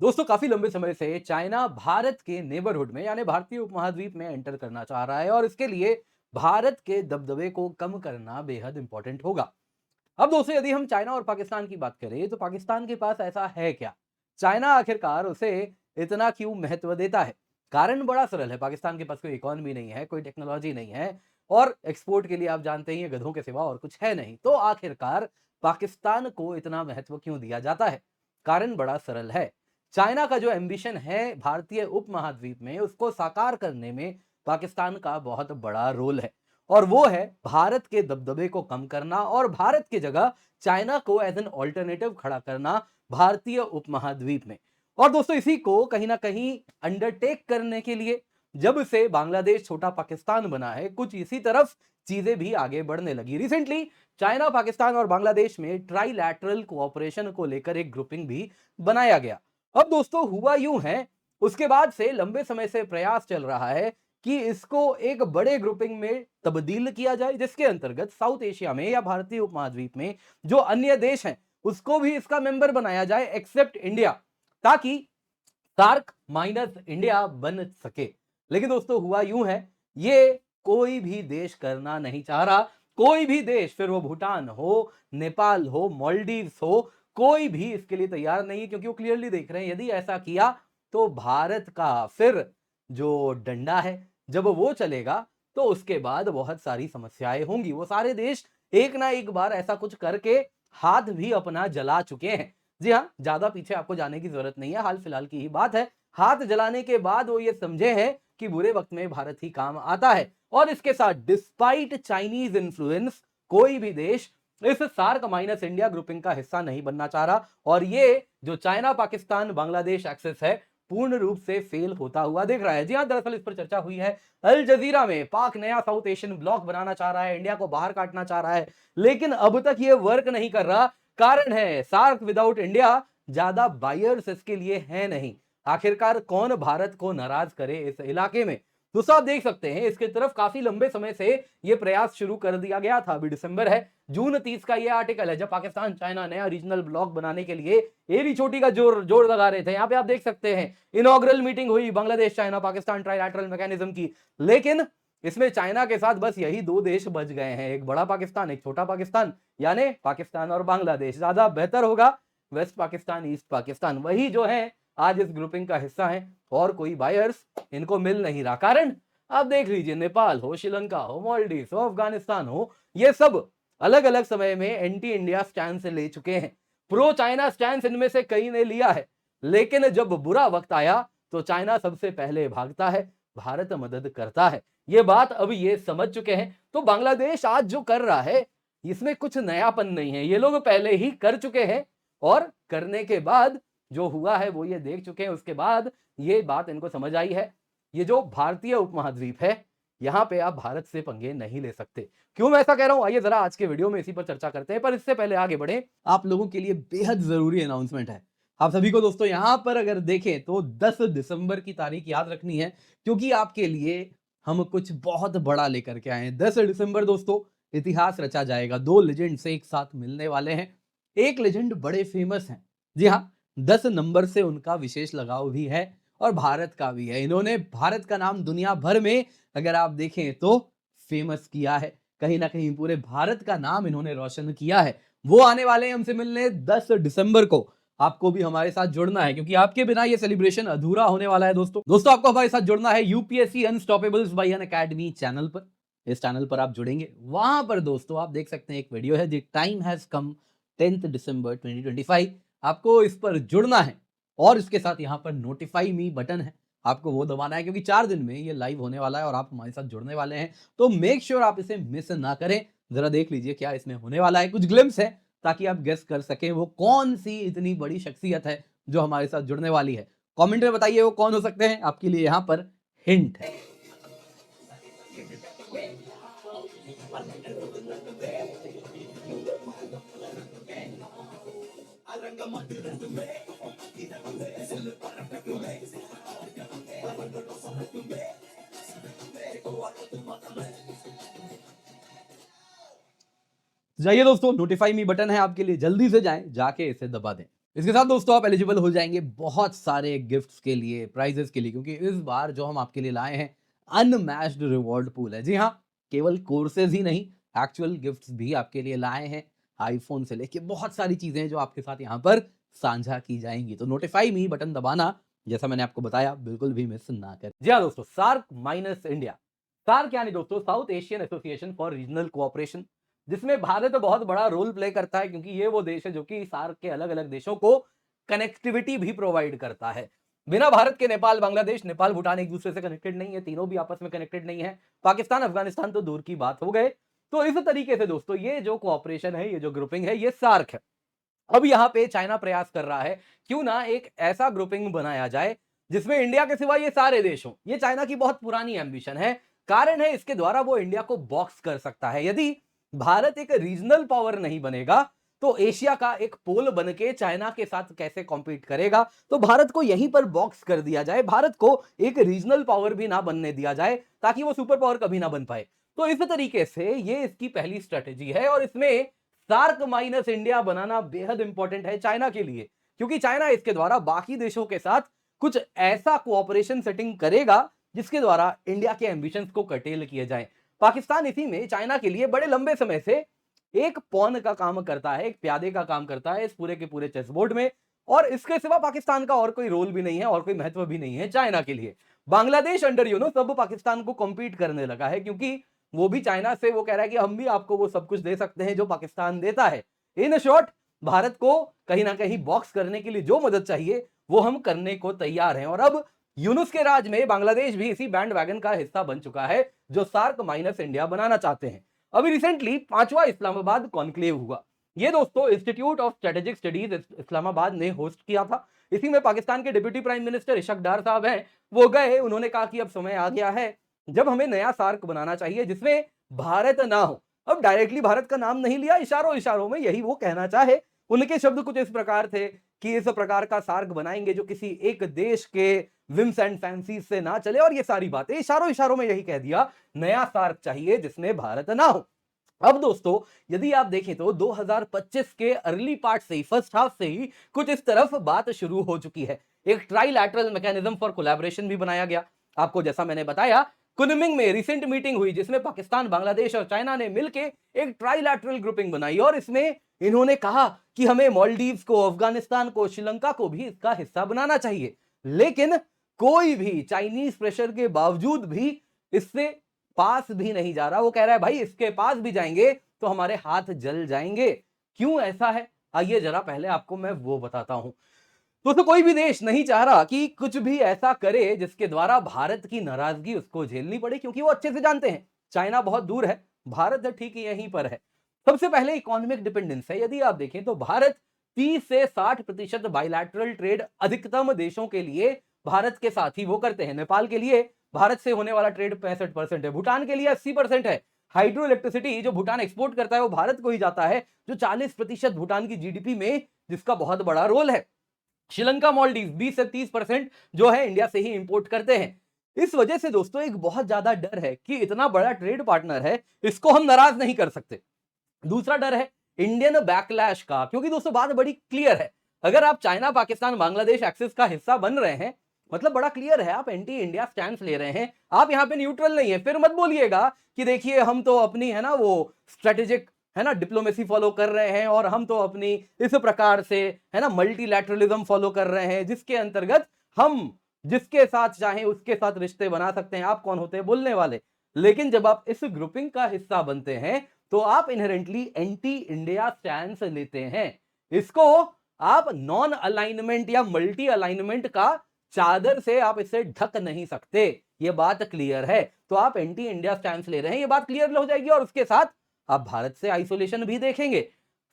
दोस्तों काफी लंबे समय से चाइना भारत के नेबरहुड में यानी भारतीय उपमहाद्वीप में एंटर करना चाह रहा है और इसके लिए भारत के दबदबे को कम करना बेहद इंपॉर्टेंट होगा। अब दोस्तों यदि हम चाइना और पाकिस्तान की बात करें तो पाकिस्तान के पास ऐसा है क्या? चाइना आखिरकार उसे इतना क्यों महत्व देता है? कारण बड़ा सरल है, पाकिस्तान के पास कोई इकोनॉमी नहीं है, कोई टेक्नोलॉजी नहीं है और एक्सपोर्ट के लिए आप जानते ही हैं गधों के सिवा और कुछ है नहीं। तो आखिरकार पाकिस्तान को इतना महत्व क्यों दिया जाता है? कारण बड़ा सरल है। चाइना का जो एम्बिशन है भारतीय उपमहाद्वीप में उसको साकार करने में पाकिस्तान का बहुत बड़ा रोल है और वो है भारत के दबदबे को कम करना और भारत की जगह चाइना को एज एन ऑल्टरनेटिव खड़ा करना भारतीय उपमहाद्वीप में। और दोस्तों इसी को कहीं ना कहीं अंडरटेक करने के लिए जब से बांग्लादेश छोटा पाकिस्तान बना है कुछ इसी तरफ चीजें भी आगे बढ़ने लगी। रिसेंटली चाइना, पाकिस्तान और बांग्लादेश में ट्राइलैटरल कोऑपरेशन को लेकर एक ग्रुपिंग भी बनाया गया। अब दोस्तों हुआ यूं है, उसके बाद से लंबे समय से प्रयास चल रहा है कि इसको एक बड़े ग्रुपिंग में तब्दील किया जाए जिसके अंतर्गत साउथ एशिया में या भारतीय उपमहाद्वीप में जो अन्य देश हैं उसको भी इसका मेंबर बनाया जाए एक्सेप्ट इंडिया, ताकि सार्क माइनस इंडिया बन सके। लेकिन दोस्तों हुआ यूं है, ये कोई भी देश करना नहीं चाह रहा। कोई भी देश, फिर वो भूटान हो, नेपाल हो, मालदीव्स हो, कोई भी इसके लिए तैयार नहीं है क्योंकि वो क्लियरली देख रहे हैं यदि ऐसा किया तो भारत का फिर जो डंडा है जब वो चलेगा तो उसके बाद बहुत सारी समस्याएं होंगी। वो सारे देश एक ना एक बार ऐसा कुछ करके हाथ भी अपना जला चुके हैं। जी हाँ, ज्यादा पीछे आपको जाने की जरूरत नहीं है, हाल फिलहाल की ही बात है। हाथ जलाने के बाद वो ये समझे हैं कि बुरे वक्त में भारत ही काम आता है और इसके साथ डिस्पाइट चाइनीज इन्फ्लुएंस कोई भी देश इस सार्क माइनस इंडिया ग्रुपिंग का हिस्सा नहीं बनना चाह रहा और ये जो चाइना पाकिस्तान बांग्लादेश एक्सेस है पूर्ण रूप से फेल होता हुआ दिख रहा है। जी हाँ, दरअसल इस पर चर्चा हुई है अल जजीरा में। पाक नया साउथ एशियन ब्लॉक बनाना चाह रहा है, इंडिया को बाहर काटना चाह रहा है, लेकिन अब तक ये वर्क नहीं कर रहा। कारण है सार्क विदाउट इंडिया ज्यादा बायर्स इसके लिए है नहीं। आखिरकार कौन भारत को नाराज करे इस इलाके में? दोस्तों आप देख सकते हैं इसके तरफ काफी लंबे समय से ये प्रयास शुरू कर दिया गया था। अभी दिसंबर है, जून 30 का ये आर्टिकल है जब पाकिस्तान चाइना नया रीजनल ब्लॉक बनाने के लिए एरी चोटी का जोर जोर लगा रहे थे। यहाँ पे आप देख सकते हैं इनॉग्रल मीटिंग हुई Bangladesh China Pakistan trilateral mechanism की, लेकिन इसमें चाइना के साथ बस यही दो देश बच गए हैं, एक बड़ा पाकिस्तान एक छोटा पाकिस्तान, यानी पाकिस्तान और बांग्लादेश। ज्यादा बेहतर होगा वेस्ट पाकिस्तान ईस्ट पाकिस्तान, वही जो है आज इस ग्रुपिंग का हिस्सा है और कोई बायर्स इनको मिल नहीं रहा। कारण आप देख लीजिए, नेपाल हो, श्रीलंका हो, मालदीव हो, अफगानिस्तान हो, ये सब अलग अलग समय में एंटी इंडिया स्टैंड ले चुके हैं। प्रो चाइना स्टैंड इनमें से कई ने लिया है, लेकिन जब बुरा वक्त आया तो चाइना सबसे पहले भागता है, भारत मदद करता है। ये बात अब ये समझ चुके हैं। तो बांग्लादेश आज जो कर रहा है इसमें कुछ नयापन नहीं है, ये लोग पहले ही कर चुके हैं और करने के बाद जो हुआ है वो ये देख चुके हैं। उसके बाद ये बात इनको समझ आई है, ये जो भारतीय उपमहाद्वीप है यहां पे आप भारत से पंगे नहीं ले सकते। क्यों मैं ऐसा कह रहा हूं, आइए जरा आज के वीडियो में इसी पर चर्चा करते हैं। पर इससे पहले आगे बढ़े, आप लोगों के लिए बेहद जरूरी अनाउंसमेंट है। आप सभी को दोस्तों यहां पर अगर देखें तो 10 दिसंबर की तारीख याद रखनी है क्योंकि आपके लिए हम कुछ बहुत बड़ा लेकर के आए हैं। 10 दिसंबर दोस्तों इतिहास रचा जाएगा, दो लेजेंड्स एक साथ मिलने वाले हैं। एक लेजेंड बड़े फेमस हैं, जी हाँ, 10 नंबर से उनका विशेष लगाव भी है और भारत का भी है। इन्होंने भारत का नाम दुनिया भर में अगर आप देखें तो फेमस किया है, कहीं ना कहीं पूरे भारत का नाम इन्होंने रोशन किया है। वो आने वाले हैं हमसे मिलने 10 दिसंबर को। आपको भी हमारे साथ जुड़ना है क्योंकि आपके बिना ये सेलिब्रेशन अधूरा होने वाला है। दोस्तों आपको हमारे साथ जुड़ना है यूपीएससी अनस्टॉपेबल्स बाय अन अकेडमी चैनल पर। इस चैनल पर आप जुड़ेंगे, वहां पर दोस्तों आप देख सकते हैं एक वीडियो है, द टाइम हैज कम 10 दिसंबर 2025। आपको इस पर जुड़ना है और इसके साथ यहाँ पर नोटिफाई मी बटन है, आपको वो दबाना है क्योंकि 4 दिन में ये लाइव होने वाला है और आप हमारे साथ जुड़ने वाले हैं। तो मेक श्योर आप इसे मिस ना करें। जरा देख लीजिए क्या इसमें होने वाला है, कुछ ग्लिम्स है ताकि आप गेस कर सकें वो कौन सी इतनी बड़ी शख्सियत है जो हमारे साथ जुड़ने वाली है। कमेंट में बताइए वो कौन हो सकते हैं, आपके लिए यहाँ पर हिंट है। जाइए दोस्तों, नोटिफाई मी बटन है आपके लिए, जल्दी से जाएं, जाके इसे दबा दें। इसके साथ दोस्तों आप एलिजिबल हो जाएँगे बहुत सारे गिफ्ट्स के लिए, प्राइज़ेज़ के लिए, क्योंकि इस बार जो हम आपके लिए लाए हैं अनमैच्ड रिवॉर्ड पूल है। जी हाँ, केवल कोर्सेज़ ही नहीं, एक्चुअल गिफ्ट्स भी आपके लिए लाए हैं। आईफ़ोन से लेके बहुत सारी चीज़ें हैं जो आपके साथ यहाँ पर साझा की जाएँगी। तो नोटिफ़ाई मी बटन दबाना, जैसा मैंने आपको बताया, बिल्कुल भी मिस ना करें। जी हाँ दोस्तों, सार्क माइनस इंडिया। सार्क यानी दोस्तों south Asian association for regional cooperation, जिसमें भारत बहुत बड़ा रोल प्ले करता है, क्योंकि ये वो देश है जो कि सार्क के अलग-अलग देशों को कनेक्टिविटी भी प्रोवाइड करता है। बिना भारत के नेपाल, बांग्लादेश, नेपाल, भूटान एक दूसरे से कनेक्टेड नहीं है, तीनों भी आपस में कनेक्टेड नहीं है। पाकिस्तान, अफगानिस्तान तो दूर की बात हो गए। तो इस तरीके से दोस्तों ये जो कोऑपरेशन है, ये जो ग्रुपिंग है, ये सार्क है। अब यहाँ पे चाइना प्रयास कर रहा है, क्यों ना एक ऐसा ग्रुपिंग बनाया जाए जिसमें इंडिया के सिवा ये सारे देश हों। ये चाइना की बहुत पुरानी एम्बिशन है। कारण है इसके द्वारा वो इंडिया को बॉक्स कर सकता है। यदि भारत एक रीजनल पावर नहीं बनेगा तो एशिया का एक पोल बन के चाइना के साथ कैसे कॉम्पीट करेगा। तो भारत को यहीं पर बॉक्स कर दिया जाए, भारत को एक रीजनल पावर भी ना बनने दिया जाए, ताकि वो सुपर पावर कभी ना बन पाए। तो इस तरीके से ये इसकी पहली स्ट्रेटेजी है, और इसमें सार्क माइनस इंडिया बनाना बेहद इंपॉर्टेंट है चाइना के लिए, क्योंकि चाइना इसके द्वारा बाकी देशों के साथ कुछ ऐसा कोऑपरेशन सेटिंग करेगा जिसके द्वारा इंडिया के एम्बिशंस को कर्टेल किए जाए। पाकिस्तान इसी में चाइना के लिए बड़े लंबे समय से एक पॉन का काम करता है, एक प्यादे का काम करता है इस पूरे के पूरे चेस बोर्ड में, और इसके सिवा पाकिस्तान का और कोई रोल भी नहीं है और कोई महत्व भी नहीं है चाइना के लिए। बांग्लादेश अंडर सब पाकिस्तान को कॉम्पीट करने लगा है, क्योंकि वो भी चाइना से वो कह रहा है कि हम भी आपको वो सब कुछ दे सकते हैं जो पाकिस्तान देता है। इन शॉर्ट, भारत को कहीं ना कहीं बॉक्स करने के लिए जो मदद चाहिए वो हम करने को तैयार हैं। और अब यूनुस के राज में बांग्लादेश भी इसी बैंड वैगन का हिस्सा बन चुका है जो सार्क माइनस इंडिया बनाना चाहते हैं। अभी रिसेंटली 5वां इस्लामाबाद कॉन्क्लेव हुआ। ये दोस्तों institute of strategic studies Islamabad ने होस्ट किया था। इसी में पाकिस्तान के डिप्टी प्राइम मिनिस्टर इशक डार साहब हैं, वो गए। उन्होंने कहा कि अब समय आ गया है जब हमें नया सार्क बनाना चाहिए जिसमें भारत ना हो। अब डायरेक्टली भारत का नाम नहीं लिया, इशारों इशारों में यही वो कहना चाहे। उनके शब्द कुछ इस प्रकार थे कि इस प्रकार का सार्क बनाएंगे जो किसी एक देश के विम्स एंड फैंसीज से ना चले, और ये सारी बातें इशारों इशारों में यही कह दिया, नया सार्क चाहिए जिसमें भारत ना हो। अब दोस्तों यदि आप देखें तो 2025 के अर्ली पार्ट से ही, फर्स्ट हाफ से ही कुछ इस तरफ बात शुरू हो चुकी है। एक ट्राइलैटरल मैकेनिज्म फॉर कोलैबोरेशन भी बनाया गया। आपको जैसा मैंने बताया, कुनमिंग में रिसेंट मीटिंग हुई जिसमें पाकिस्तान, बांग्लादेश और चाइना ने मिलकर एक ट्राइलैटरल ग्रुपिंग बनाई, और इसमें इन्होंने कहा कि हमें मालदीव्स को, अफगानिस्तान को, श्रीलंका को भी इसका हिस्सा बनाना चाहिए। लेकिन कोई भी चाइनीज प्रेशर के बावजूद भी इससे पास भी नहीं जा रहा। वो कह रहा है भाई इसके पास भी जाएंगे तो हमारे हाथ जल जाएंगे। क्यों ऐसा है, आइए जरा पहले आपको मैं वो बताता हूं। तो कोई भी देश नहीं चाह रहा कि कुछ भी ऐसा करे जिसके द्वारा भारत की नाराजगी उसको झेलनी पड़े, क्योंकि वो अच्छे से जानते हैं चाइना बहुत दूर है, भारत ठीक यहीं पर है। सबसे पहले इकोनॉमिक डिपेंडेंस है। यदि आप देखें तो भारत 30 से 60% बायलैटरल ट्रेड अधिकतम देशों के लिए भारत के साथ ही वो करते हैं। नेपाल के लिए भारत से होने वाला ट्रेड 65% है, भूटान के लिए 80% है। हाइड्रो इलेक्ट्रिसिटी जो भूटान एक्सपोर्ट करता है वो भारत को ही जाता है, जो 40% भूटान की जीडीपी में जिसका बहुत बड़ा रोल है। श्रीलंका, मालदीव 20 से 30% जो है इंडिया से ही इंपोर्ट करते हैं। इस वजह से दोस्तों एक बहुत ज्यादा डर है कि इतना बड़ा ट्रेड पार्टनर है, इसको हम नाराज नहीं कर सकते। दूसरा डर है इंडियन बैकलैश का, क्योंकि दोस्तों बात बड़ी क्लियर है। अगर आप चाइना, पाकिस्तान, बांग्लादेश एक्सिस का हिस्सा बन रहे हैं, मतलब बड़ा क्लियर है, आप एंटी इंडिया स्टैंड ले रहे हैं, आप यहां पे न्यूट्रल नहीं है। फिर मत बोलिएगा कि देखिए हम तो अपनी है ना वो स्ट्रेटेजिक है ना डिप्लोमेसी फॉलो कर रहे हैं, और हम तो अपनी इस प्रकार से है ना मल्टीलैटरलिज्म फॉलो कर रहे हैं जिसके अंतर्गत हम जिसके साथ चाहें उसके साथ रिश्ते बना सकते हैं। आप कौन होते हैं बोलने वाले? लेकिन जब आप इस ग्रुपिंग का हिस्सा बनते हैं तो आप इनहेरेंटली एंटी इंडिया स्टैंड लेते हैं। इसको आप नॉन अलाइनमेंट या मल्टी अलाइनमेंट का चादर से आप इसे ढक नहीं सकते। ये बात क्लियर है। तो आप एंटी इंडिया स्टैंड ले रहे हैं, ये बात क्लियर हो जाएगी। और उसके साथ आप भारत से आइसोलेशन भी देखेंगे।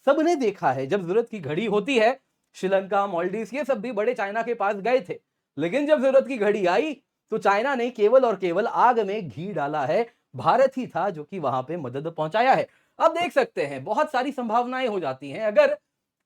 सबने देखा है जब जरूरत की घड़ी होती है, श्रीलंका, मालदीव ये सब भी बड़े चाइना के पास गए थे, लेकिन जब जरूरत की घड़ी आई तो चाइना ने केवल और केवल आग में घी डाला है। भारत ही था जो कि वहां पे मदद पहुंचाया है। अब देख सकते हैं बहुत सारी संभावनाएं हो जाती हैं। अगर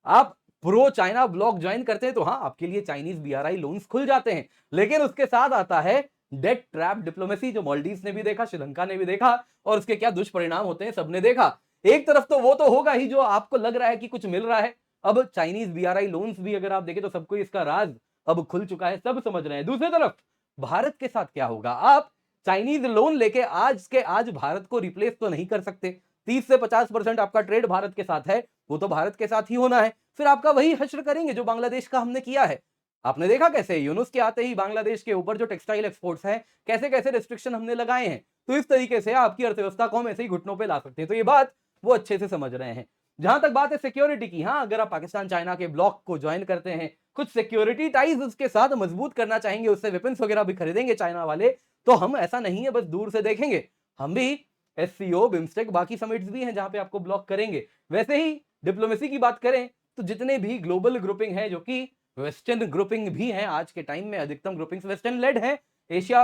आप प्रो चाइना ब्लॉक ज्वाइन करते हैं तो हाँ, आपके लिए चाइनीज बीआरआई लोन्स खुल जाते हैं, लेकिन उसके साथ आता है डेट ट्रैप डिप्लोमेसी, जो मालदीव्स ने भी देखा, श्रीलंका ने भी देखा, और उसके क्या दुष्परिणाम होते हैं सबने देखा। एक तरफ तो वो तो होगा ही जो आपको लग रहा है कि कुछ मिल रहा है, अब चाइनीज बीआरआई लोन्स भी अगर आप देखें तो सबको इसका राज अब खुल चुका है, सब समझ रहे हैं। दूसरी तरफ भारत के साथ क्या होगा? आप चाइनीज लोन लेके आज के आज भारत को रिप्लेस तो नहीं कर सकते। 30 से 50% आपका ट्रेड भारत के साथ है, वो तो भारत के साथ ही होना है। फिर आपका वही हश्र करेंगे जो बांग्लादेश का हमने किया है। आपने देखा कैसे यूनुस के आते ही बांग्लादेश के ऊपर जो टेक्सटाइल एक्सपोर्ट्स हैं, कैसे कैसे रिस्ट्रिक्शन हमने लगाए हैं। तो इस तरीके से आपकी अर्थव्यवस्था को हम ऐसे ही घुटनों पे ला सकते हैं। तो ये बात वो अच्छे से समझ रहे हैं। जहां तक बात है सिक्योरिटी की, हाँ, अगर आप पाकिस्तान चाइना के ब्लॉक को ज्वाइन करते हैं, कुछ सिक्योरिटी टाइज उसके साथ मजबूत करना चाहेंगे, उससे वेपन्स वगैरह भी खरीदेंगे चाइना वाले, तो हम ऐसा नहीं है बस दूर से देखेंगे। हम भी एससीओ, बिम्स्टेक, बाकी समिट्स भी हैं जहां पे आपको ब्लॉक करेंगे। वैसे ही डिप्लोमेसी की बात करें तो जितने भी ग्लोबल ग्रुपिंग है, जो कि वेस्टर्न ग्रुपिंग भी है, आज के टाइम में अधिकतम ग्रुपिंग्स वेस्टर्न लेड है। एशिया,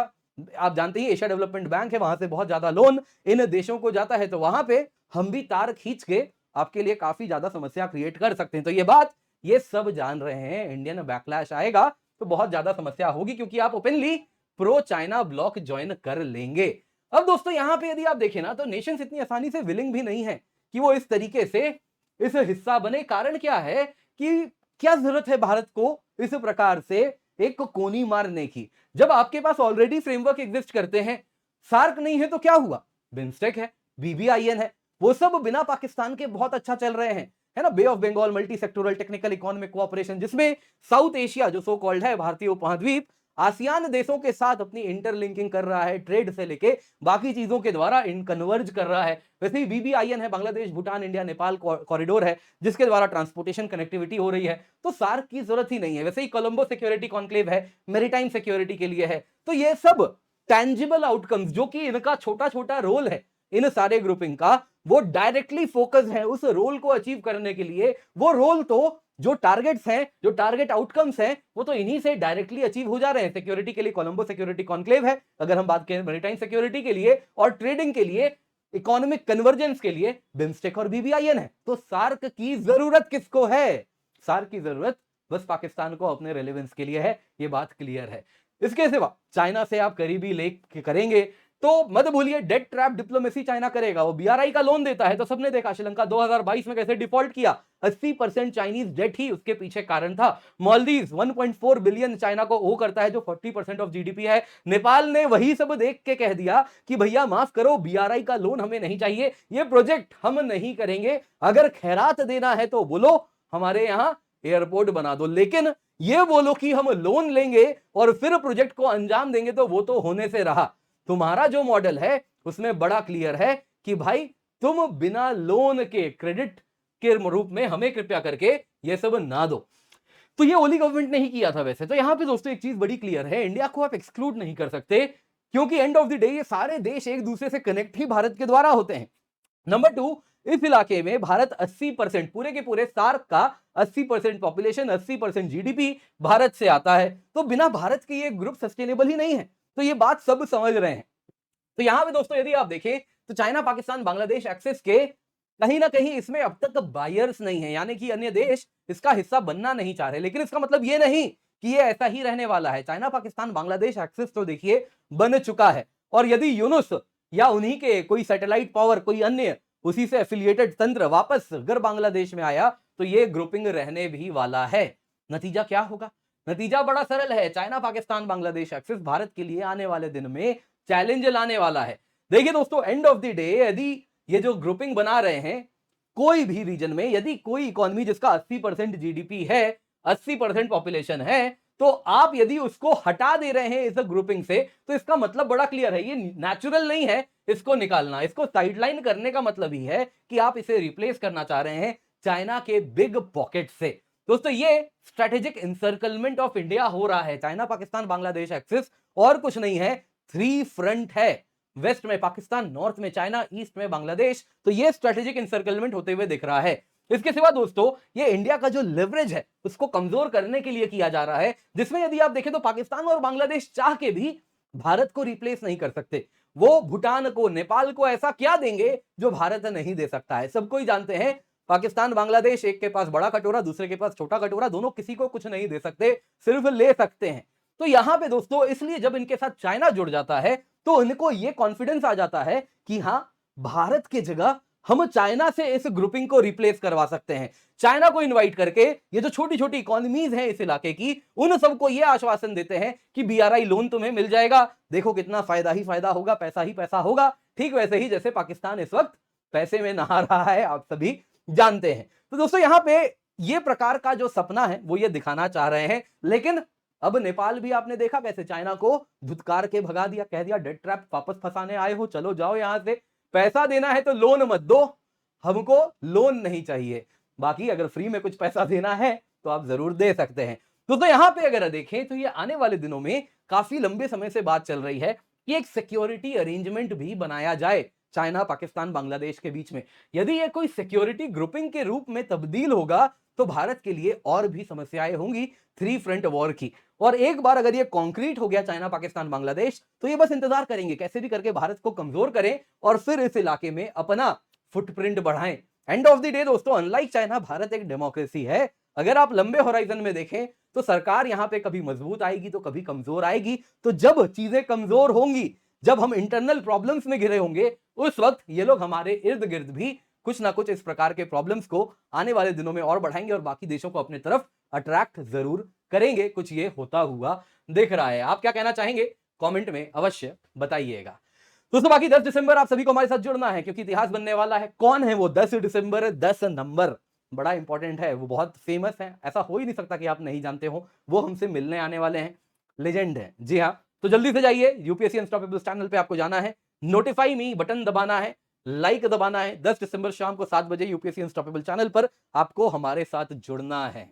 आप जानते ही एशिया डेवलपमेंट बैंक है, वहां से बहुत ज्यादा लोन इन देशों को जाता है। तो वहां पे हम भी तार खींच के आपके लिए काफी ज्यादा समस्या क्रिएट कर सकते हैं। तो ये बात ये सब जान रहे हैं। इंडियन बैकलैश आएगा तो बहुत ज्यादा समस्या होगी, क्योंकि आप openly pro China block join कर लेंगे। अब दोस्तों यहां पे यदि आप देखें ना, तो नेशंस इतनी आसानी से विलिंग भी नहीं है कि वो इस तरीके से इस हिस्सा बने। कारण क्या है कि क्या जरूरत है भारत को इस प्रकार से एक कोनी मारने की, जब आपके पास ऑलरेडी फ्रेमवर्क एग्जिस्ट करते हैं। सार्क नहीं है तो क्या हुआ, बिम्स्टेक है, बीबीआईएन है, वो सब बिना पाकिस्तान के बहुत अच्छा चल रहे हैं, है ना। Bay of Bengal Multi Sectoral Technical Economic Cooperation, जिसमें साउथ एशिया जो सो कॉल्ड है भारतीय उपमहाद्वीप, आसियान देशों के साथ अपनी इंटरलिंकिंग कर रहा है, ट्रेड से लेके बाकी चीजों के द्वारा इन कन्वर्ज कर रहा है। वैसे ही बीबीआईएन है, बांग्लादेश, भूटान, इंडिया, नेपाल कॉरिडोर है, जिसके द्वारा ट्रांसपोर्टेशन कनेक्टिविटी हो रही है। तो सार्क की जरूरत ही नहीं है। वैसे ही कोलंबो सिक्योरिटी कॉन्क्लेव है, मेरीटाइम सिक्योरिटी के लिए है। तो ये सब टैंजिबल आउटकम्स, जो कि इनका छोटा छोटा रोल है इन सारे ग्रुपिंग का, वो डायरेक्टली फोकस है उस रोल को अचीव करने के लिए। वो रोल तो जो टारगेट्स हैं, जो टारगेट आउटकम्स हैं, वो तो इन्हीं से डायरेक्टली अचीव हो जा रहे हैं। सिक्योरिटी के लिए कोलंबो सिक्योरिटी कॉन्क्लेव है, अगर हम बात करें मैरीटाइम सिक्योरिटी के लिए, और ट्रेडिंग के लिए, इकोनॉमिक कन्वर्जेंस के लिए बिम्स्टेक और बीबीआईएन है। तो सार्क की जरूरत किसको है? सार्क की जरूरत बस पाकिस्तान को अपने रेलेवेंस के लिए है, ये बात क्लियर है। इसके सिवा चाइना से आप करीबी लेक करेंगे तो मत भूलिए डेट ट्रैप डिप्लोमेसी चाइना करेगा। वो बीआरआई का लोन देता है, तो सबने देखा श्रीलंका 2022 में कैसे डिफॉल्ट किया। 80% चाइनीज डेट ही उसके पीछे कारण था। मालदीव्स 1.4 बिलियन चाइना को ओ करता है, जो 40% ऑफ जीडीपी है। नेपाल ने वही सब देख के कह दिया कि भैया माफ करो, बीआरआई का लोन हमें नहीं चाहिए, ये प्रोजेक्ट हम नहीं करेंगे। अगर खैरात देना है तो बोलो, हमारे यहां एयरपोर्ट बना दो, लेकिन ये बोलो कि हम लोन लेंगे और फिर प्रोजेक्ट को अंजाम देंगे, तो वो तो होने से रहा। तुम्हारा जो मॉडल है उसमें बड़ा क्लियर है कि भाई तुम बिना लोन के, क्रेडिट के रूप में हमें कृपया करके ये सब ना दो। तो ये ओली गवर्नमेंट ने ही किया था वैसे। तो यहां पे दोस्तों एक चीज बड़ी क्लियर है, इंडिया को आप एक्सक्लूड नहीं कर सकते, क्योंकि एंड ऑफ द डे ये सारे देश एक दूसरे से कनेक्ट ही भारत के द्वारा होते हैं। नंबर 2, इस इलाके में भारत 80%, पूरे के पूरे सार्क का 80% पॉपुलेशन, 80% जीडीपी भारत से आता है। तो बिना भारत के ये ग्रुप सस्टेनेबल ही नहीं है। तो ये बात सब समझ रहे हैं। तो यहां पे दोस्तों यदि आप देखें तो चाइना, पाकिस्तान, बांग्लादेश एक्सेस के कहीं ना कहीं इसमें अब तक बायर्स नहीं है, यानी कि अन्य देश इसका हिस्सा बनना नहीं चाह रहे। लेकिन इसका मतलब ये नहीं कि ये ऐसा ही रहने वाला है। चाइना, पाकिस्तान, बांग्लादेश एक्सेस तो देखिए बन चुका है, और यदि यूनुस या उन्हीं के कोई सैटेलाइट पावर, कोई अन्य उसी से एफिलिएटेड तंत्र वापस अगर बांग्लादेश में आया, तो ये ग्रुपिंग रहने भी वाला है। नतीजा क्या होगा? नतीजा बड़ा सरल है। चाइना, पाकिस्तान, बांग्लादेश एक्सेस भारत के लिए आने वाले दिन में चैलेंज लाने वाला है। देखिए दोस्तों, एंड ऑफ द डे यदि ये जो ग्रुपिंग बना रहे हैं, कोई भी रीजन में यदि कोई इकोनॉमी जिसका 80% जीडीपी है, 80% पॉपुलेशन है, तो आप यदि उसको हटा दे रहे हैं इस ग्रुपिंग से, तो इसका मतलब बड़ा क्लियर है, ये नेचुरल नहीं है इसको निकालना। इसको साइडलाइन करने का मतलब ही है कि आप इसे रिप्लेस करना चाह रहे हैं चाइना के बिग पॉकेट से। दोस्तों ये स्ट्रेटेजिक इंसर्कलमेंट ऑफ इंडिया हो रहा है। चाइना, पाकिस्तान, बांग्लादेश एक्सिस और कुछ नहीं है, 3 फ्रंट है। वेस्ट में पाकिस्तान, नॉर्थ में चाइना, ईस्ट में बांग्लादेश। तो ये स्ट्रेटेजिक इंसर्कलमेंट होते हुए दिख रहा है। इसके सिवा दोस्तों ये इंडिया का जो लेवरेज है उसको कमजोर करने के लिए किया जा रहा है, जिसमें यदि आप देखें तो पाकिस्तान और बांग्लादेश चाह के भी भारत को रिप्लेस नहीं कर सकते। वो भूटान को, नेपाल को ऐसा क्या देंगे जो भारत नहीं दे सकता है। सबको ही जानते हैं, पाकिस्तान, बांग्लादेश, एक के पास बड़ा कटोरा, दूसरे के पास छोटा कटोरा, दोनों किसी को कुछ नहीं दे सकते, सिर्फ ले सकते हैं। तो यहां पे दोस्तों इसलिए जब इनके साथ चाइना जुड़ जाता है तो इनको ये कॉन्फिडेंस आ जाता है कि हां, भारत की जगह हम चाइना से इस ग्रुपिंग को रिप्लेस करवा सकते हैं। चाइना को इनवाइट करके ये जो छोटी छोटी इकोनॉमीज हैं इस इलाके की, उन सबको ये आश्वासन देते हैं कि बीआरआई लोन तुम्हें मिल जाएगा। देखो कितना फायदा ही फायदा होगा, पैसा ही पैसा होगा। ठीक वैसे ही जैसे पाकिस्तान इस वक्त पैसे में नहा रहा है, आप सभी जानते हैं। तो दोस्तों यहां पे ये प्रकार का जो सपना है वो ये दिखाना चाह रहे हैं, लेकिन अब नेपाल भी आपने देखा कैसे चाइना को धुतकार के भगा दिया, कह दिया डेट ट्रैप वापस फंसाने आए हो, चलो जाओ यहां से, पैसा देना है तो लोन मत दो, हमको लोन नहीं चाहिए, बाकी अगर फ्री में कुछ पैसा देना है तो आप जरूर दे सकते हैं। तो यहां पे अगर देखें तो ये आने वाले दिनों में काफी लंबे समय से बात चल रही है कि एक सिक्योरिटी अरेंजमेंट भी बनाया जाए चाइना, पाकिस्तान, बांग्लादेश के बीच में। यदि ये कोई सिक्योरिटी ग्रुपिंग के रूप में तब्दील होगा तो भारत के लिए और भी समस्याएं होंगी थ्री फ्रंट वॉर की। और एक बार अगर ये कॉन्क्रीट हो गया चाइना, पाकिस्तान, बांग्लादेश, तो ये बस इंतजार करेंगे कैसे भी करके भारत को कमजोर करें और फिर इस इलाके में अपना फुटप्रिंट बढ़ाएं। एंड ऑफ द डे दोस्तों, अनलाइक चाइना, भारत एक डेमोक्रेसी है। अगर आप लंबे होराइजन में देखें तो सरकार यहां पे कभी मजबूत आएगी तो कभी कमजोर आएगी। तो जब चीजें कमजोर होंगी, जब हम इंटरनल प्रॉब्लम्स में घिरे होंगे, उस वक्त ये लोग हमारे इर्द गिर्द भी कुछ ना कुछ इस प्रकार के प्रॉब्लम्स को आने वाले दिनों में और बढ़ाएंगे और बाकी देशों को अपनी तरफ अट्रैक्ट जरूर करेंगे। कुछ ये होता हुआ दिख रहा है। आप क्या कहना चाहेंगे कमेंट में अवश्य बताइएगा। दोस्तों बाकी 10 दिसंबर आप सभी को हमारे साथ जुड़ना है क्योंकि इतिहास बनने वाला है। कौन है वो 10 दिसंबर? 10 नंबर बड़ा इंपॉर्टेंट है, वो बहुत फेमस है, ऐसा हो ही नहीं सकता कि आप नहीं जानते हो। वो हमसे मिलने आने वाले हैं, लेजेंड है। जी हाँ, तो जल्दी से जाइए यूपीएससी अनस्टॉपेबल चैनल पे, आपको जाना है, नोटिफाई मी बटन दबाना है, लाइक दबाना है। 10 दिसंबर शाम को 7 बजे यूपीएससी अनस्टॉपेबल चैनल पर आपको हमारे साथ जुड़ना है।